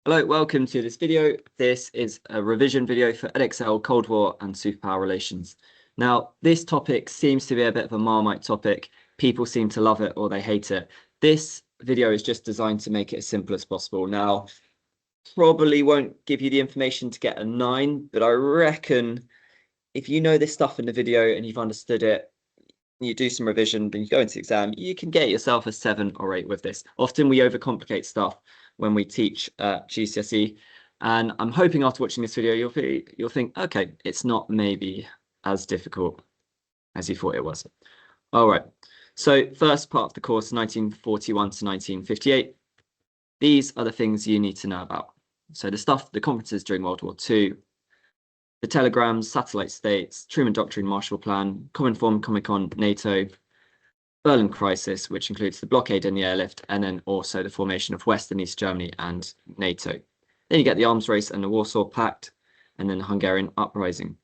Hello, welcome to this video. This is a revision video for Edexcel Cold War and Superpower relations. Now, this topic seems to be a bit of a Marmite topic. People seem to love it or they hate it. This video is just designed to make it as simple as possible. Now, probably won't give you the information to get a 9, but I reckon if you know this stuff in the video and you've understood it, you do some revision, then you go into the exam, you can get yourself a 7 or 8 with this. Often we overcomplicate stuff when we teach GCSE, and I'm hoping after watching this video you'll think, okay, it's not maybe as difficult as you thought it was. All right, so first part of the course, 1941 to 1958. These are the things you need to know about. So the conferences during World War II, the telegrams, satellite states, Truman Doctrine, Marshall Plan, Cominform, Comecon, NATO, Berlin Crisis, which includes the blockade and the airlift, and then also the formation of West and East Germany and NATO. Then you get the arms race and the Warsaw Pact, and then the Hungarian Uprising.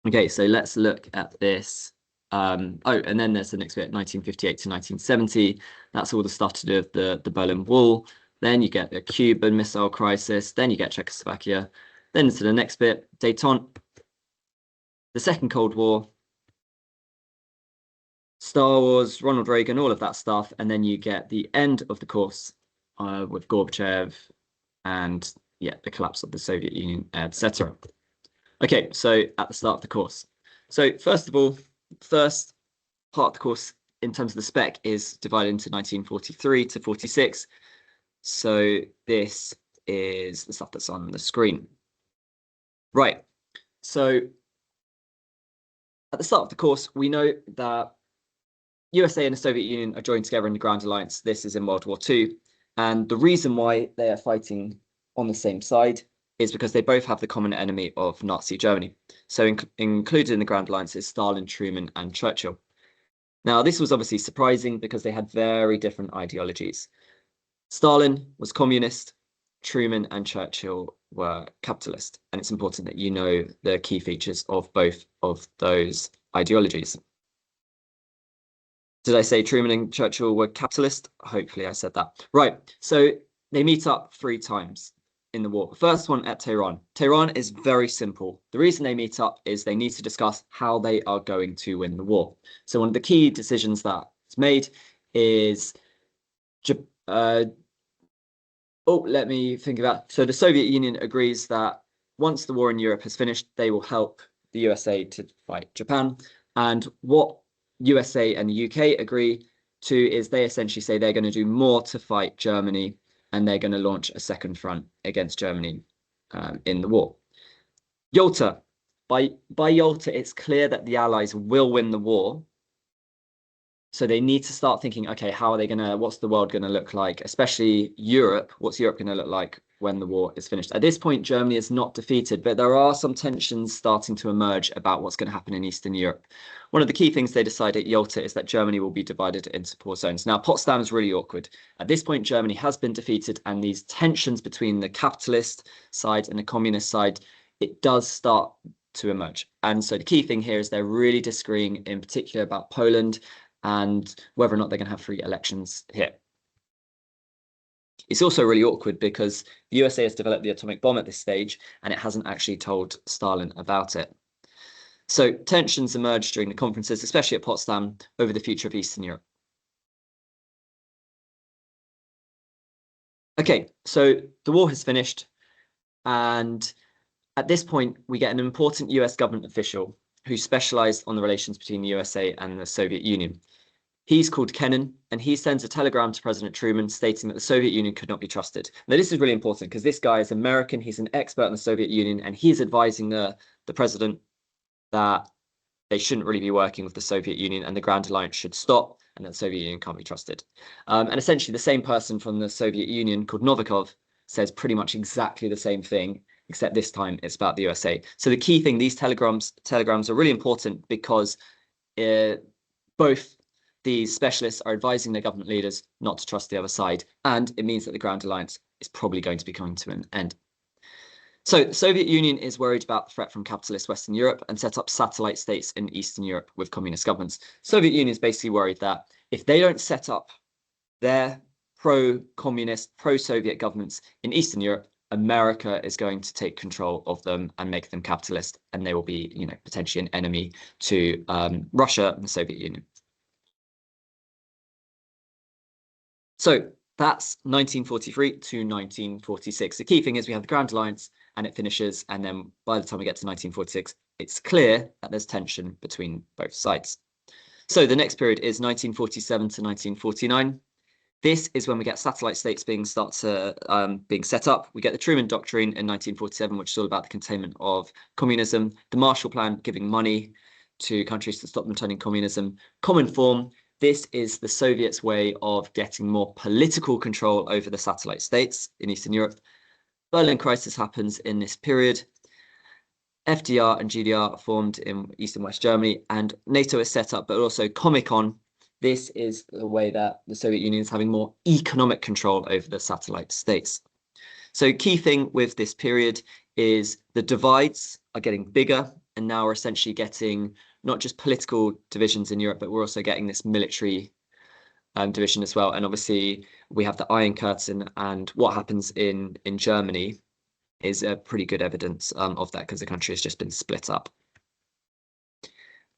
Okay, so let's look at this. And then there's the next bit, 1958 to 1970. That's all the stuff to do with the Berlin Wall. Then you get the Cuban Missile Crisis. Then you get Czechoslovakia. Then to the next bit, détente, the Second Cold War, Star Wars, Ronald Reagan, all of that stuff. And then you get the end of the course with Gorbachev and the collapse of the Soviet Union, etc. Okay, so at the start of the course. So first of all, first part of the course in terms of the spec is divided into 1943 to 46. So this is the stuff that's on the screen. Right, so at the start of the course, we know that USA and the Soviet Union are joined together in the Grand Alliance. This is in World War II. And the reason why they are fighting on the same side is because they both have the common enemy of Nazi Germany. So included in the Grand Alliance is Stalin, Truman, and Churchill. Now, this was obviously surprising because they had very different ideologies. Stalin was communist, Truman and Churchill were capitalist. And it's important that you know the key features of both of those ideologies. Did I say Truman and Churchill were capitalist? Hopefully I said that. Right, so they meet up 3 times in the war. The first one at Tehran. Tehran is very simple. The reason they meet up is they need to discuss how they are going to win the war. So one of the key decisions that's made is let me think about. So the Soviet Union agrees that once the war in Europe has finished, they will help the USA to fight Japan. And what USA and the UK agree to is they essentially say they're going to do more to fight Germany, and they're going to launch a second front against Germany in the war. Yalta. By Yalta, it's clear that the Allies will win the war. So they need to start thinking, okay, how are they going to, what's the world going to look like, especially Europe? What's Europe going to look like when the war is finished? At this point, Germany is not defeated, but there are some tensions starting to emerge about what's going to happen in Eastern Europe. One of the key things they decide at Yalta is that Germany will be divided into 4 zones. Now, Potsdam is really awkward. At this point, Germany has been defeated, and these tensions between the capitalist side and the communist side, it does start to emerge. And so the key thing here is they're really disagreeing in particular about Poland and whether or not they're going to have free elections here. It's also really awkward because the USA has developed the atomic bomb at this stage, and it hasn't actually told Stalin about it. So tensions emerged during the conferences, especially at Potsdam, over the future of Eastern Europe. Okay, so the war has finished, and at this point, we get an important US government official who specialized on the relations between the USA and the Soviet Union. He's called Kennan, and he sends a telegram to President Truman stating that the Soviet Union could not be trusted. Now, this is really important because this guy is American. He's an expert in the Soviet Union, and he's advising the president that they shouldn't really be working with the Soviet Union and the Grand Alliance should stop, and that the Soviet Union can't be trusted. And essentially, the same person from the Soviet Union called Novikov says pretty much exactly the same thing, except this time it's about the USA. So the key thing, these telegrams are really important because both these specialists are advising their government leaders not to trust the other side, and it means that the Grand Alliance is probably going to be coming to an end. So the Soviet Union is worried about the threat from capitalist Western Europe and set up satellite states in Eastern Europe with communist governments. Soviet Union is basically worried that if they don't set up their pro-communist, pro-Soviet governments in Eastern Europe, America is going to take control of them and make them capitalist, and they will be, you know, potentially an enemy to Russia and the Soviet Union. So that's 1943 to 1946. The key thing is we have the Grand Alliance and it finishes, and then by the time we get to 1946, it's clear that there's tension between both sides. So the next period is 1947 to 1949. This is when we get satellite states being set up. We get the Truman Doctrine in 1947, which is all about the containment of communism. The Marshall Plan, giving money to countries to stop them turning communism. Common Form. This is the Soviets' way of getting more political control over the satellite states in Eastern Europe. Berlin Crisis happens in this period. FDR and GDR are formed in East and West Germany, and NATO is set up, but also Comecon. This is the way that the Soviet Union is having more economic control over the satellite states. So key thing with this period is the divides are getting bigger, and now we're essentially getting not just political divisions in Europe, but we're also getting this military division as well. And obviously we have the Iron Curtain, and what happens in Germany is a pretty good evidence of that, because the country has just been split up.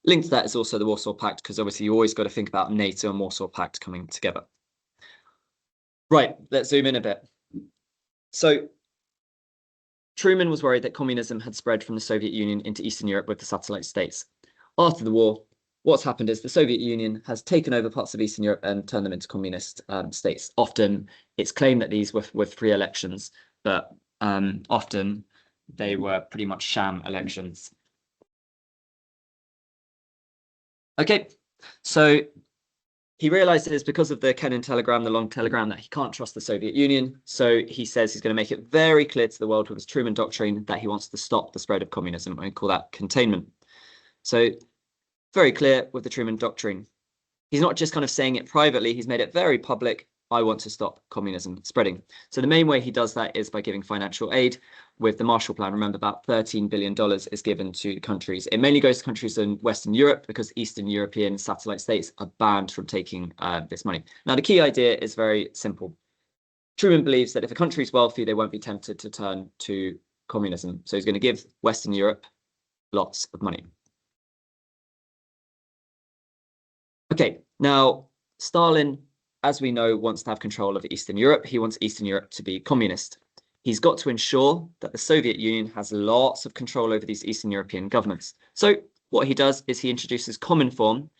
Linked to that is also the Warsaw Pact, because obviously you always got to think about NATO and Warsaw Pact coming together. Right, let's zoom in a bit. So Truman was worried that communism had spread from the Soviet Union into Eastern Europe with the satellite states. After the war, what's happened is the Soviet Union has taken over parts of Eastern Europe and turned them into communist states. Often it's claimed that these were free elections, but often they were pretty much sham elections. Okay, so he realizes because of the Kennan telegram, the long telegram, that he can't trust the Soviet Union. So he says he's going to make it very clear to the world with his Truman Doctrine that he wants to stop the spread of communism. We call that containment. So very clear with the Truman Doctrine. He's not just kind of saying it privately, he's made it very public. I want to stop communism spreading. So the main way he does that is by giving financial aid. With the Marshall Plan, remember, about $13 billion is given to countries. It mainly goes to countries in Western Europe because Eastern European satellite states are banned from taking this money. Now, the key idea is very simple. Truman believes that if a country is wealthy, they won't be tempted to turn to communism. So he's going to give Western Europe lots of money. Okay, now Stalin, as we know, wants to have control of Eastern Europe. He wants Eastern Europe to be communist. He's got to ensure that the Soviet Union has lots of control over these Eastern European governments. So what he does is he introduces Common Form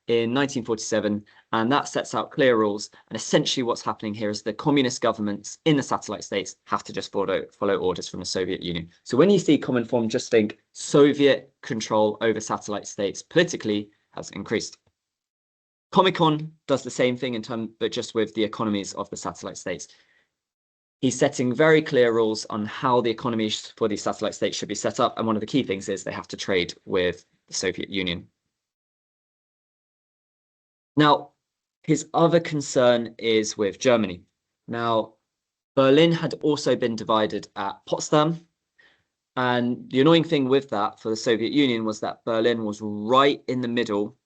in 1947, and that sets out clear rules. And essentially what's happening here is the communist governments in the satellite states have to just follow orders from the Soviet Union. So when you see Common Form, just think Soviet control over satellite states politically has increased. Comecon does the same thing but just with the economies of the satellite states. He's setting very clear rules on how the economies for these satellite states should be set up. And one of the key things is they have to trade with the Soviet Union. Now, his other concern is with Germany. Now, Berlin had also been divided at Potsdam. And the annoying thing with that for the Soviet Union was that Berlin was right in the middle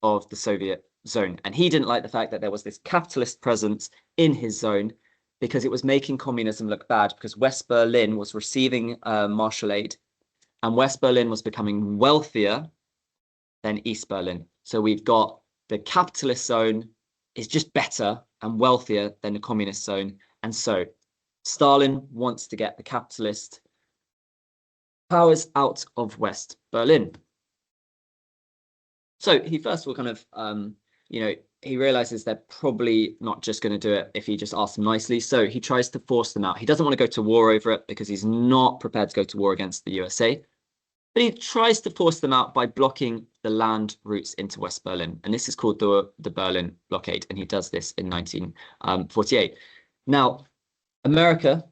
of the Soviet zone. And he didn't like the fact that there was this capitalist presence in his zone, because it was making communism look bad, because West Berlin was receiving Marshall aid, and West Berlin was becoming wealthier than East Berlin. So we've got the capitalist zone is just better and wealthier than the communist zone. And so Stalin wants to get the capitalist powers out of West Berlin. So he first of all kind of, he realizes they're probably not just going to do it if he just asks them nicely. So he tries to force them out. He doesn't want to go to war over it because he's not prepared to go to war against the USA. But he tries to force them out by blocking the land routes into West Berlin. And this is called the Berlin Blockade. And he does this in 1948. Now, America,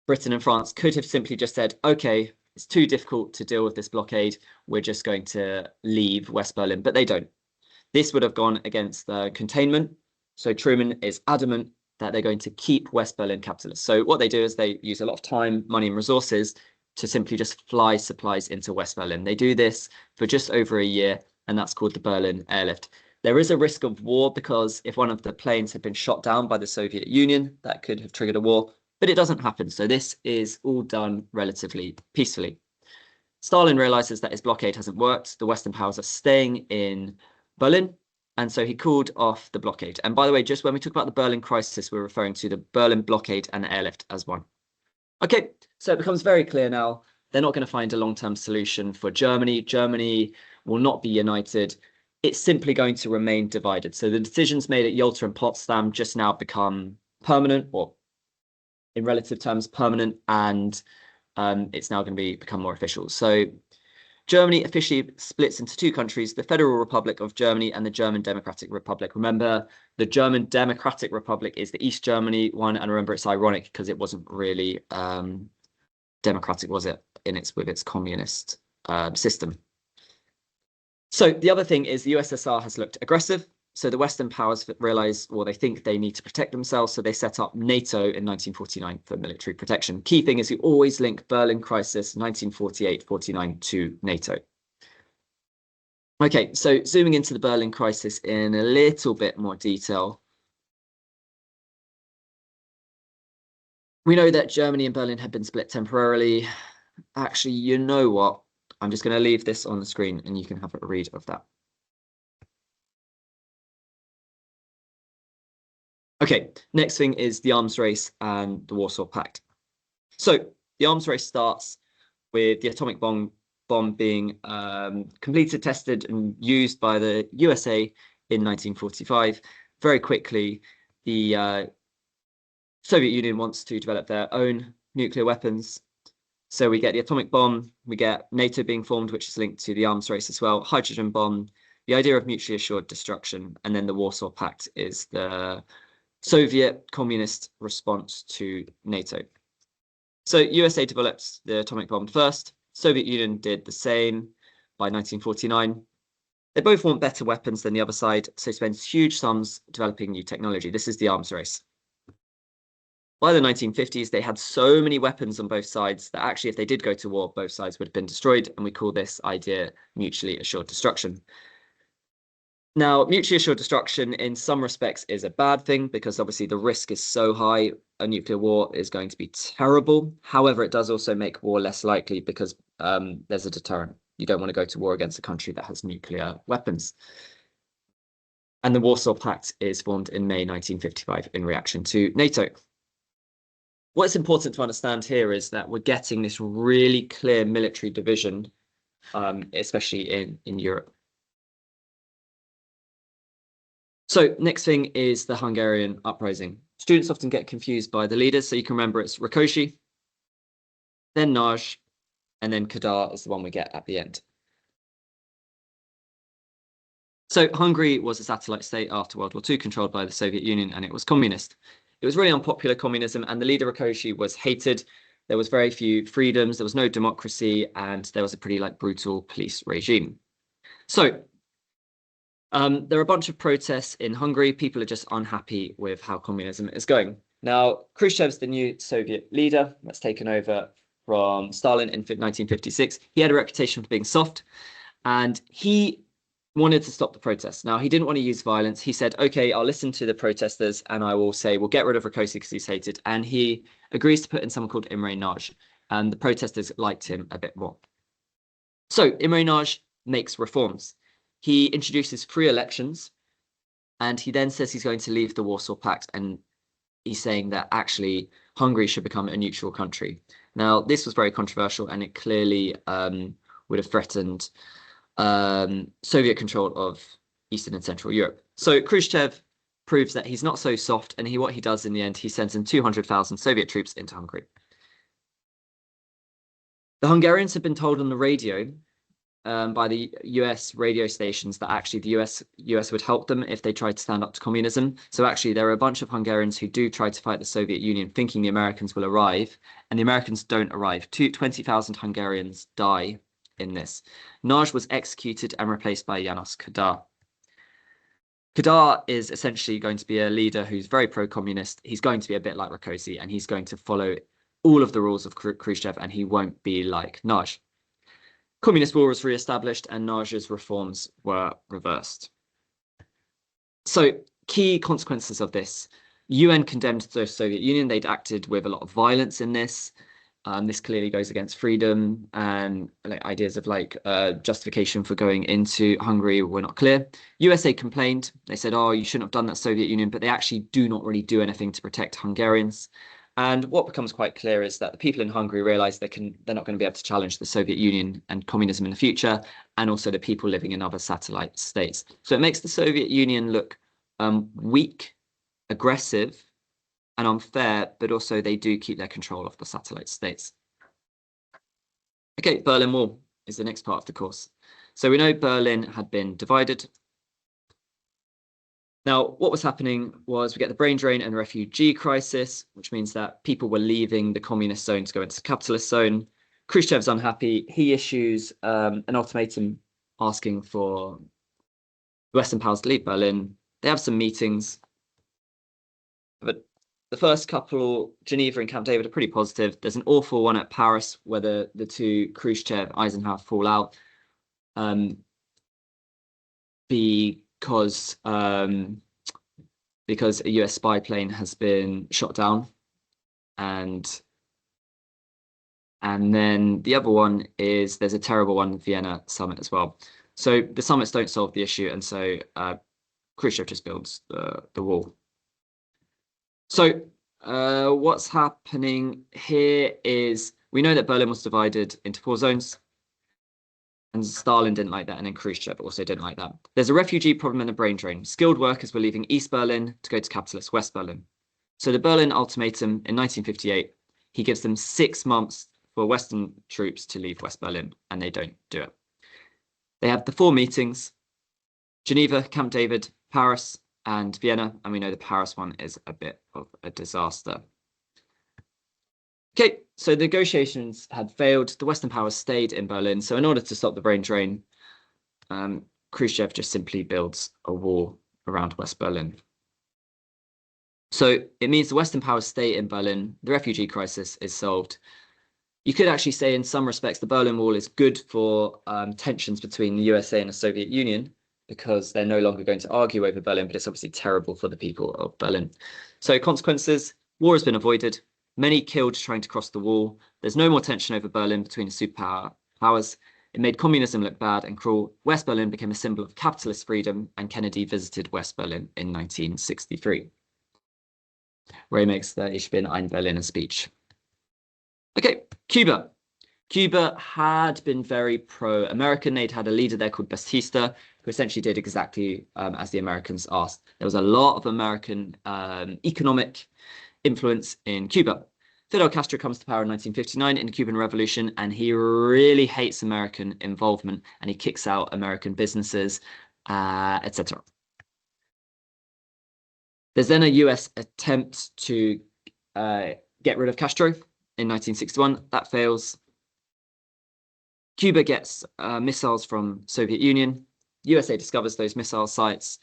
Britain and France could have simply just said, okay, it's too difficult to deal with this blockade. We're just going to leave West Berlin. But they don't. This would have gone against the containment. So Truman is adamant that they're going to keep West Berlin capitalist. So what they do is they use a lot of time, money, and resources to simply just fly supplies into West Berlin. They do this for just over a year, and that's called the Berlin Airlift. There is a risk of war because if one of the planes had been shot down by the Soviet Union, that could have triggered a war. But it doesn't happen. So this is all done relatively peacefully. Stalin realizes that his blockade hasn't worked. The Western powers are staying in Berlin. And so he called off the blockade. And by the way, just when we talk about the Berlin crisis, we're referring to the Berlin blockade and the airlift as one. Okay, so it becomes very clear now, they're not going to find a long-term solution for Germany. Germany will not be united. It's simply going to remain divided. So the decisions made at Yalta and Potsdam just now become permanent, or in relative terms, permanent, and it's now going to become more official. So Germany officially splits into two countries, the Federal Republic of Germany and the German Democratic Republic. Remember, the German Democratic Republic is the East Germany one, and remember, it's ironic because it wasn't really democratic, was it, with its communist system. So the other thing is the USSR has looked aggressive. So the Western powers realize, well, they think they need to protect themselves. So they set up NATO in 1949 for military protection. Key thing is you always link Berlin crisis 1948-49 to NATO. Okay, so zooming into the Berlin crisis in a little bit more detail. We know that Germany and Berlin had been split temporarily. Actually, you know what? I'm just going to leave this on the screen and you can have a read of that. Okay, next thing is the arms race and the Warsaw Pact. So the arms race starts with the atomic bomb being completed, tested, and used by the USA in 1945. Very quickly, the Soviet Union wants to develop their own nuclear weapons. So we get the atomic bomb, we get NATO being formed, which is linked to the arms race as well, hydrogen bomb, the idea of mutually assured destruction, and then the Warsaw Pact is the Soviet communist response to NATO. So USA developed the atomic bomb first. Soviet Union did the same by 1949. They both want better weapons than the other side, so spends huge sums developing new technology. This is the arms race. By the 1950s, they had so many weapons on both sides that actually, if they did go to war, both sides would have been destroyed, and we call this idea mutually assured destruction. Now, mutually assured destruction in some respects is a bad thing because obviously the risk is so high. A nuclear war is going to be terrible. However, it does also make war less likely because there's a deterrent. You don't want to go to war against a country that has nuclear weapons. And the Warsaw Pact is formed in May 1955 in reaction to NATO. What's important to understand here is that we're getting this really clear military division, especially in Europe. So next thing is the Hungarian Uprising. Students often get confused by the leaders, so you can remember it's Rákosi, then Nagy, and then Kadar is the one we get at the end. So Hungary was a satellite state after World War II, controlled by the Soviet Union, and it was communist. It was really unpopular communism, and the leader Rákosi was hated. There was very few freedoms, there was no democracy, and there was a pretty brutal police regime. So there are a bunch of protests in Hungary. People are just unhappy with how communism is going. Now, Khrushchev's the new Soviet leader that's taken over from Stalin in 1956. He had a reputation for being soft, and he wanted to stop the protests. Now, he didn't want to use violence. He said, okay, I'll listen to the protesters and I will say, we'll get rid of Rákosi because he's hated. And he agrees to put in someone called Imre Nagy, and the protesters liked him a bit more. So Imre Nagy makes reforms. He introduces free elections, and he then says he's going to leave the Warsaw Pact, and he's saying that actually Hungary should become a neutral country. Now, this was very controversial, and it clearly would have threatened Soviet control of Eastern and Central Europe. So Khrushchev proves that he's not so soft, and what he does in the end, he sends in 200,000 Soviet troops into Hungary. The Hungarians have been told on the radio by the US radio stations that actually the US would help them if they tried to stand up to communism. So actually there are a bunch of Hungarians who do try to fight the Soviet Union thinking the Americans will arrive, and the Americans don't arrive. 20,000 Hungarians die in this. Nagy was executed and replaced by János Kadar. Kadar is essentially going to be a leader who's very pro-communist. He's going to be a bit like Rákosi, and he's going to follow all of the rules of Khrushchev, and he won't be like Nagy. Communist rule was re-established and Nagy's reforms were reversed. So key consequences of this. UN condemned the Soviet Union. They'd acted with a lot of violence in this. This clearly goes against freedom, and like ideas of like justification for going into Hungary were not clear. USA complained. They said, "Oh, you shouldn't have done that, Soviet Union," but they actually do not really do anything to protect Hungarians. And what becomes quite clear is that the people in Hungary realize they're not going to be able to challenge the Soviet Union and communism in the future, and also the people living in other satellite states. So it makes the Soviet Union look weak, aggressive, and unfair, but also they do keep their control of the satellite states. Okay, Berlin Wall is the next part of the course. So we know Berlin had been divided. Now, what was happening was we get the brain drain and refugee crisis, which means that people were leaving the communist zone to go into the capitalist zone. Khrushchev's unhappy. He issues an ultimatum asking for Western powers to leave Berlin. They have some meetings, but the first couple, Geneva and Camp David, are pretty positive. There's an awful one at Paris where the two Khrushchev, Eisenhower fall out because a US spy plane has been shot down, and then the other one is there's a terrible one, Vienna summit as well. So the summits don't solve the issue, and so Khrushchev just builds the wall. So what's happening here is we know that Berlin was divided into 4 zones, and Stalin didn't like that, and then Khrushchev also didn't like that. There's a refugee problem and a brain drain. Skilled workers were leaving East Berlin to go to capitalist West Berlin. So the Berlin Ultimatum in 1958, he gives them 6 months for Western troops to leave West Berlin, and they don't do it. They have the 4 meetings: Geneva, Camp David, Paris, and Vienna, and we know the Paris one is a bit of a disaster. Okay, so the negotiations had failed. The Western powers stayed in Berlin. So in order to stop the brain drain, Khrushchev just simply builds a wall around West Berlin. So it means the Western powers stay in Berlin. The refugee crisis is solved. You could actually say in some respects the Berlin Wall is good for tensions between the USA and the Soviet Union, because they're no longer going to argue over Berlin, but it's obviously terrible for the people of Berlin. So consequences: war has been avoided, many killed trying to cross the wall. There's no more tension over Berlin between the superpower powers. It made communism look bad and cruel. West Berlin became a symbol of capitalist freedom, and Kennedy visited West Berlin in 1963, where he makes the Ich bin ein Berliner speech. Okay, Cuba. Cuba had been very pro-American. They'd had a leader there called Batista, who essentially did exactly as the Americans asked. There was a lot of American economic influence in Cuba. Fidel Castro comes to power in 1959 in the Cuban Revolution, and he really hates American involvement, and he kicks out American businesses, etc. There's then a US attempt to get rid of Castro in 1961. That fails. Cuba gets missiles from Soviet Union. USA discovers those missile sites.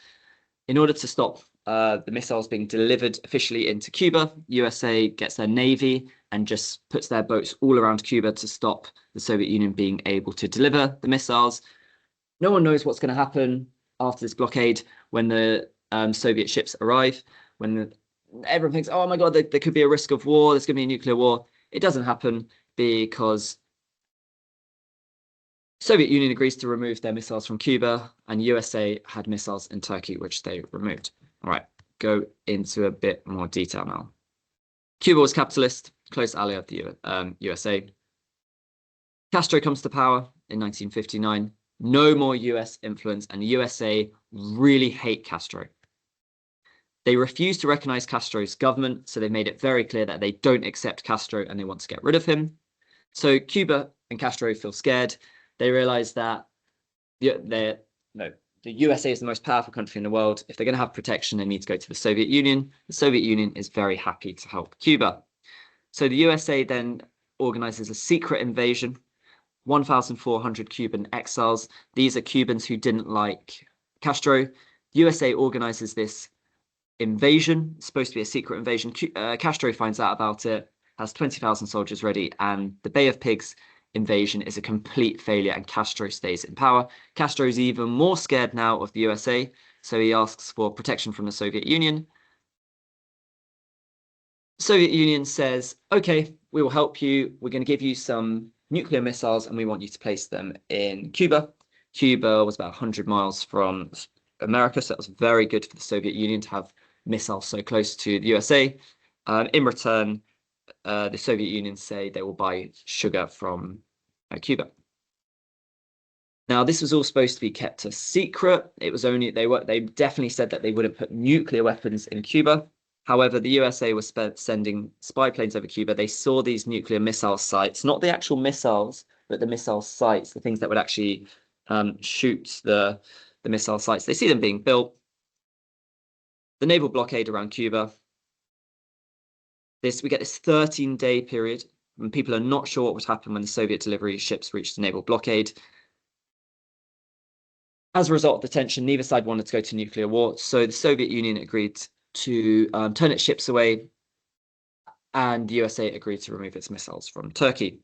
In order to stop the missiles being delivered officially into Cuba, USA gets their navy and just puts their boats all around Cuba to stop the Soviet Union being able to deliver the missiles. No one knows what's going to happen after this blockade when the Soviet ships arrive. Everyone thinks, oh my God, there could be a risk of war. There's going to be a nuclear war. It doesn't happen because Soviet Union agrees to remove their missiles from Cuba, and USA had missiles in Turkey, which they removed. All right, go into a bit more detail now. Cuba was capitalist, close ally of the USA. Castro comes to power in 1959. No more US influence, and the USA really hate Castro. They refuse to recognize Castro's government, so they made it very clear that they don't accept Castro and they want to get rid of him. So Cuba and Castro feel scared. They realize that the USA is the most powerful country in the world. If they're going to have protection, they need to go to the Soviet Union. The Soviet Union is very happy to help Cuba. So the USA then organizes a secret invasion. 1,400 Cuban exiles. These are Cubans who didn't like Castro. The USA organizes this invasion. It's supposed to be a secret invasion. Castro finds out about it, has 20,000 soldiers ready, and the Bay of Pigs invasion is a complete failure, and Castro stays in power. Castro is even more scared now of the USA, so he asks for protection from the Soviet Union. Soviet Union says, okay, we will help you. We're going to give you some nuclear missiles and we want you to place them in Cuba. Cuba was about 100 miles from America, so that was very good for the Soviet Union to have missiles so close to the USA. In return, the Soviet Union say they will buy sugar from Cuba. Now, this was all supposed to be kept a secret. It was only they definitely said that they wouldn't put nuclear weapons in Cuba. However, the USA was sending spy planes over Cuba. They saw these nuclear missile sites, not the actual missiles, but the missile sites, the things that would actually shoot the missile sites. They see them being built. The naval blockade around Cuba. We get this 13-day period when people are not sure what would happen when the Soviet delivery ships reached the naval blockade. As a result of the tension, neither side wanted to go to nuclear war, so the Soviet Union agreed to turn its ships away, and the USA agreed to remove its missiles from Turkey.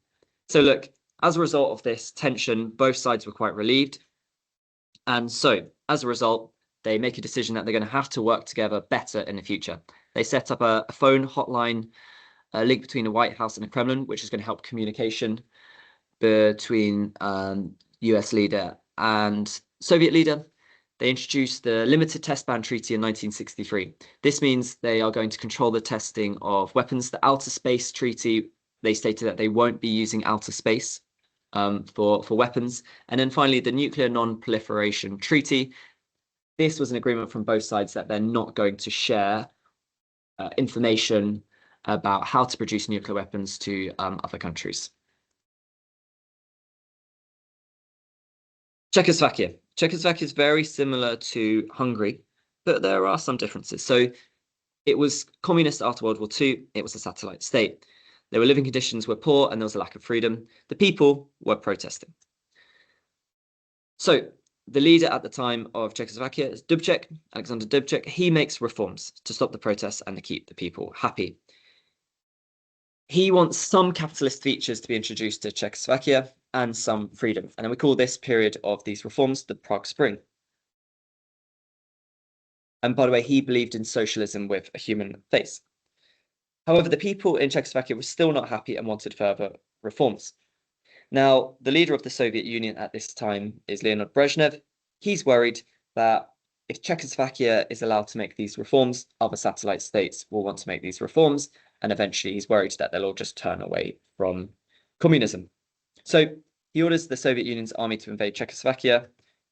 So look, as a result of this tension, both sides were quite relieved. And so, as a result, they make a decision that they're going to have to work together better in the future. They set up a phone hotline, a link between the White House and the Kremlin, which is going to help communication between US leader and Soviet leader. They introduced the Limited Test Ban Treaty in 1963. This means they are going to control the testing of weapons. The Outer Space Treaty, they stated that they won't be using outer space for weapons. And then finally, the Nuclear Non-Proliferation Treaty. This was an agreement from both sides that they're not going to share information about how to produce nuclear weapons to other countries. Czechoslovakia. Czechoslovakia is very similar to Hungary, but there are some differences. So it was communist after World War II. It was a satellite state. Their living conditions were poor and there was a lack of freedom. The people were protesting. So the leader at the time of Czechoslovakia is Dubček, Alexander Dubček. He makes reforms to stop the protests and to keep the people happy. He wants some capitalist features to be introduced to Czechoslovakia and some freedom. And then we call this period of these reforms the Prague Spring. And by the way, he believed in socialism with a human face. However, the people in Czechoslovakia were still not happy and wanted further reforms. Now, the leader of the Soviet Union at this time is Leonid Brezhnev. He's worried that if Czechoslovakia is allowed to make these reforms, other satellite states will want to make these reforms. And eventually he's worried that they'll all just turn away from communism. So he orders the Soviet Union's army to invade Czechoslovakia.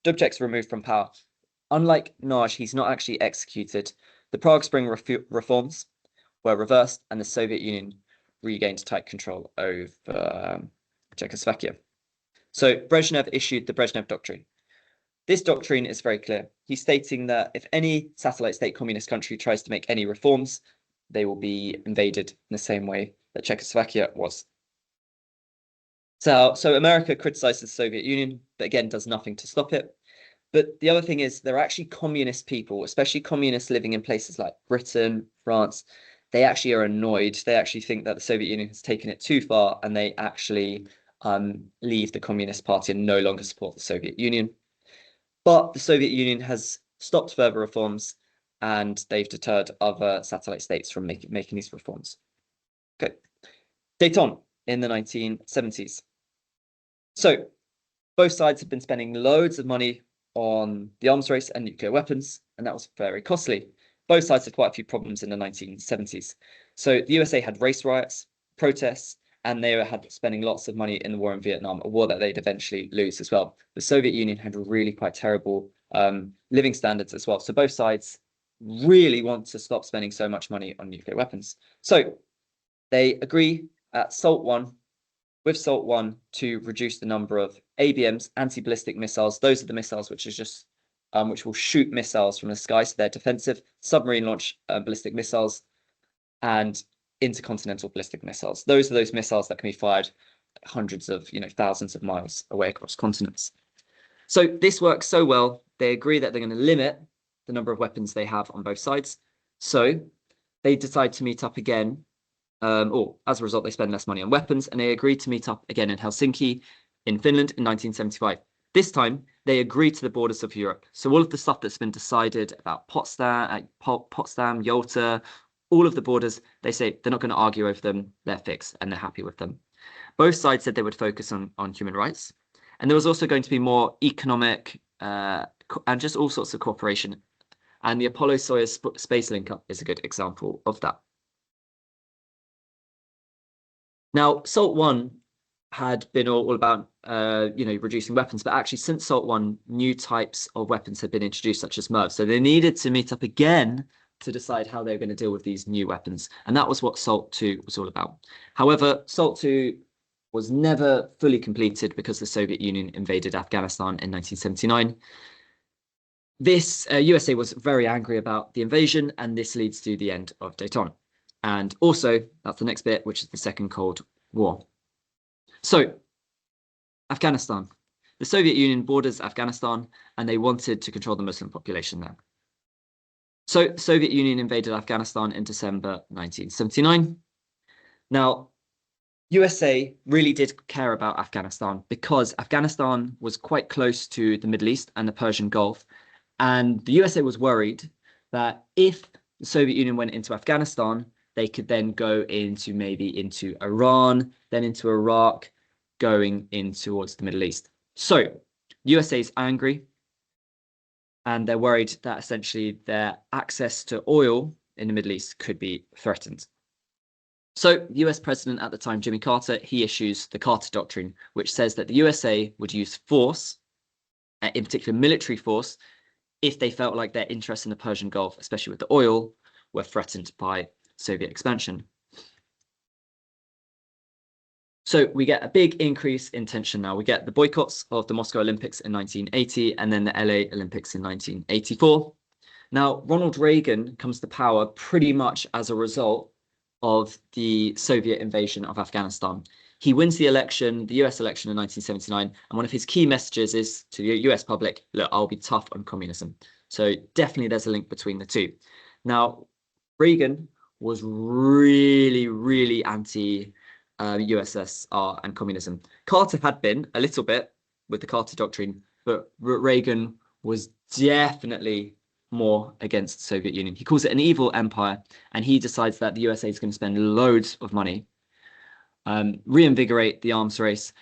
Dubček's removed from power. Unlike Nagy, he's not actually executed. The Prague Spring reforms were reversed and the Soviet Union regained tight control over Czechoslovakia. So Brezhnev issued the Brezhnev Doctrine. This doctrine is very clear. He's stating that if any satellite state communist country tries to make any reforms, they will be invaded in the same way that Czechoslovakia was. So America criticizes the Soviet Union, but again, does nothing to stop it. But the other thing is there are actually communist people, especially communists living in places like Britain, France. They actually are annoyed. They actually think that the Soviet Union has taken it too far and they actually leave the Communist Party and no longer support the Soviet Union. But the Soviet Union has stopped further reforms and they've deterred other satellite states from making these reforms. Okay. Dayton in the 1970s. So both sides have been spending loads of money on the arms race and nuclear weapons, and that was very costly. Both sides had quite a few problems in the 1970s. So the USA had race riots, protests, and they had spending lots of money in the war in Vietnam, a war that they'd eventually lose as well. The Soviet Union had really quite terrible living standards as well. So both sides really want to stop spending so much money on nuclear weapons. So they agree at SALT 1, with SALT 1 to reduce the number of ABMs, anti-ballistic missiles. Those are the missiles which is just which will shoot missiles from the sky, so they're defensive, submarine launch ballistic missiles, and intercontinental ballistic missiles. Those are those missiles that can be fired hundreds of, thousands of miles away across continents. So this works so well, they agree that they're going to limit the number of weapons they have on both sides. So they decide to meet up again, or as a result, they spend less money on weapons, and they agreed to meet up again in Helsinki in Finland in 1975. This time, they agreed to the borders of Europe. So all of the stuff that's been decided about Potsdam, Yalta, all of the borders. They say they're not going to argue over them. They're fixed and they're happy with them. Both sides said they would focus on human rights. And there was also going to be more economic and just all sorts of cooperation. And the Apollo-Soyuz space link-up is a good example of that. Now, SALT 1 had been all about, reducing weapons, but actually since SALT 1, new types of weapons had been introduced, such as MIRVs. So they needed to meet up again to decide how they were going to deal with these new weapons. And that was what SALT 2 was all about. However, SALT 2 was never fully completed because the Soviet Union invaded Afghanistan in 1979. This USA was very angry about the invasion, and this leads to the end of Dayton. And also, that's the next bit, which is the Second Cold War. So, Afghanistan. The Soviet Union borders Afghanistan, and they wanted to control the Muslim population there. So, the Soviet Union invaded Afghanistan in December 1979. Now, USA really did care about Afghanistan because Afghanistan was quite close to the Middle East and the Persian Gulf. And the USA was worried that if the Soviet Union went into Afghanistan, they could then go into Iran, then into Iraq, going in towards the Middle East. So USA is angry, and they're worried that essentially their access to oil in the Middle East could be threatened. So the US president at the time, Jimmy Carter, he issues the Carter Doctrine, which says that the USA would use force, in particular military force, if they felt like their interests in the Persian Gulf, especially with the oil, were threatened by Soviet expansion. So we get a big increase in tension now. We get the boycotts of the Moscow Olympics in 1980 and then the LA Olympics in 1984. Now, Ronald Reagan comes to power pretty much as a result of the Soviet invasion of Afghanistan. He wins the election, the US election in 1979, and one of his key messages is to the US public, look, I'll be tough on communism. So definitely there's a link between the two. Now, Reagan was really, really anti-USSR and communism. Carter had been a little bit with the Carter Doctrine, but Reagan was definitely more against the Soviet Union. He calls it an evil empire, and he decides that the USA is going to spend loads of money, reinvigorate the arms race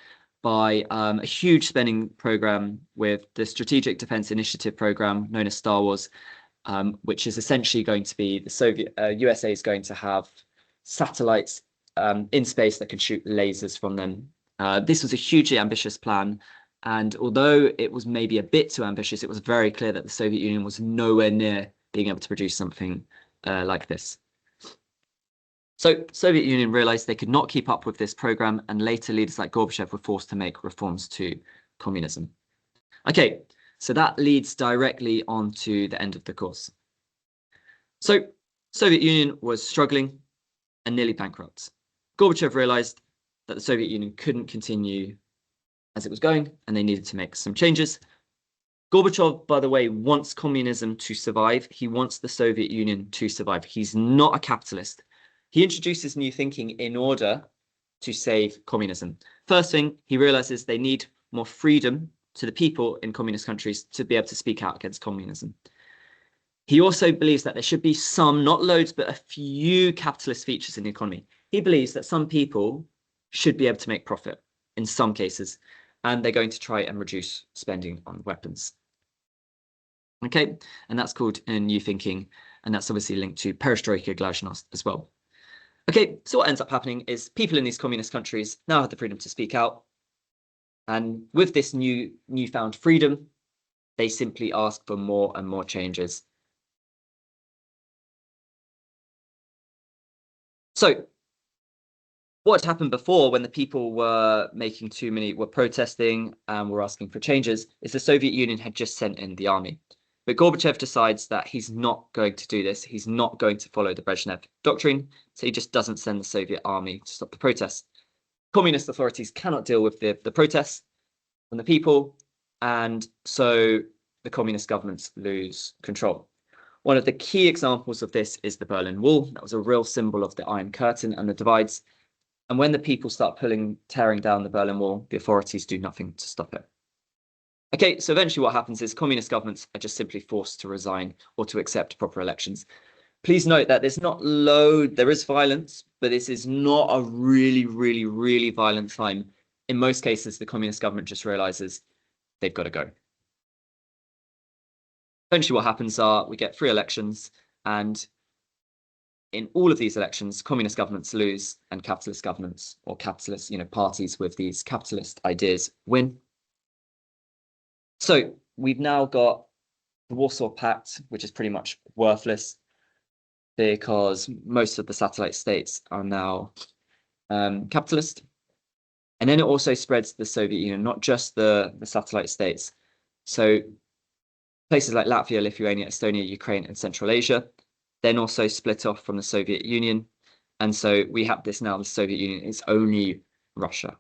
by a huge spending program with the Strategic Defense Initiative program known as Star Wars, which is essentially going to be the USA is going to have satellites in space that can shoot lasers from them. This was a hugely ambitious plan. And although it was maybe a bit too ambitious, it was very clear that the Soviet Union was nowhere near being able to produce something like this. So the Soviet Union realized they could not keep up with this program, and later leaders like Gorbachev were forced to make reforms to communism. Okay, so that leads directly on to the end of the course. So Soviet Union was struggling and nearly bankrupt. Gorbachev realized that the Soviet Union couldn't continue as it was going, and they needed to make some changes. Gorbachev, by the way, wants communism to survive. He wants the Soviet Union to survive. He's not a capitalist. He introduces new thinking in order to save communism. First thing, he realizes they need more freedom to the people in communist countries to be able to speak out against communism. He also believes that there should be some, not loads, but a few capitalist features in the economy. He believes that some people should be able to make profit in some cases, and they're going to try and reduce spending on weapons. Okay, and that's called New Thinking, and that's obviously linked to Perestroika, Glasnost as well. Okay, so what ends up happening is people in these communist countries now have the freedom to speak out, and with this newfound freedom, they simply ask for more and more changes. So what happened before, when the people were protesting and were asking for changes, is the Soviet Union had just sent in the army. But Gorbachev decides that he's not going to do this. He's not going to follow the Brezhnev doctrine. So he just doesn't send the Soviet army to stop the protests. Communist authorities cannot deal with the protests from the people. And so the communist governments lose control. One of the key examples of this is the Berlin Wall. That was a real symbol of the Iron Curtain and the divides. And when the people start tearing down the Berlin Wall, the authorities do nothing to stop it. Okay, so eventually what happens is communist governments are just simply forced to resign or to accept proper elections. Please note that there is violence, but this is not a really, really, really violent time. In most cases, the communist government just realizes they've got to go. Eventually, what happens are we get free elections, and in all of these elections, communist governments lose and capitalist governments or capitalist, parties with these capitalist ideas win. So we've now got the Warsaw Pact, which is pretty much worthless because most of the satellite states are now capitalist. And then it also spreads to the Soviet Union, not just the satellite states. So places like Latvia, Lithuania, Estonia, Ukraine, and Central Asia, then also split off from the Soviet Union. And so we have this now, the Soviet Union is only Russia.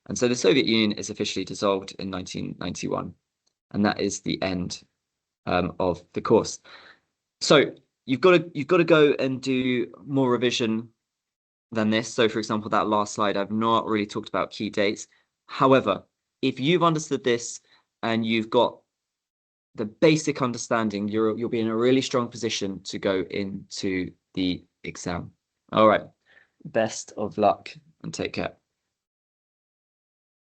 And so the Soviet Union is officially dissolved in 1991. And that is the end of the course. So you've got to go and do more revision than this. So for example, that last slide, I've not really talked about key dates. However, if you've understood this and you've got the basic understanding, you'll be in a really strong position to go into the exam. All right. Best of luck and take care.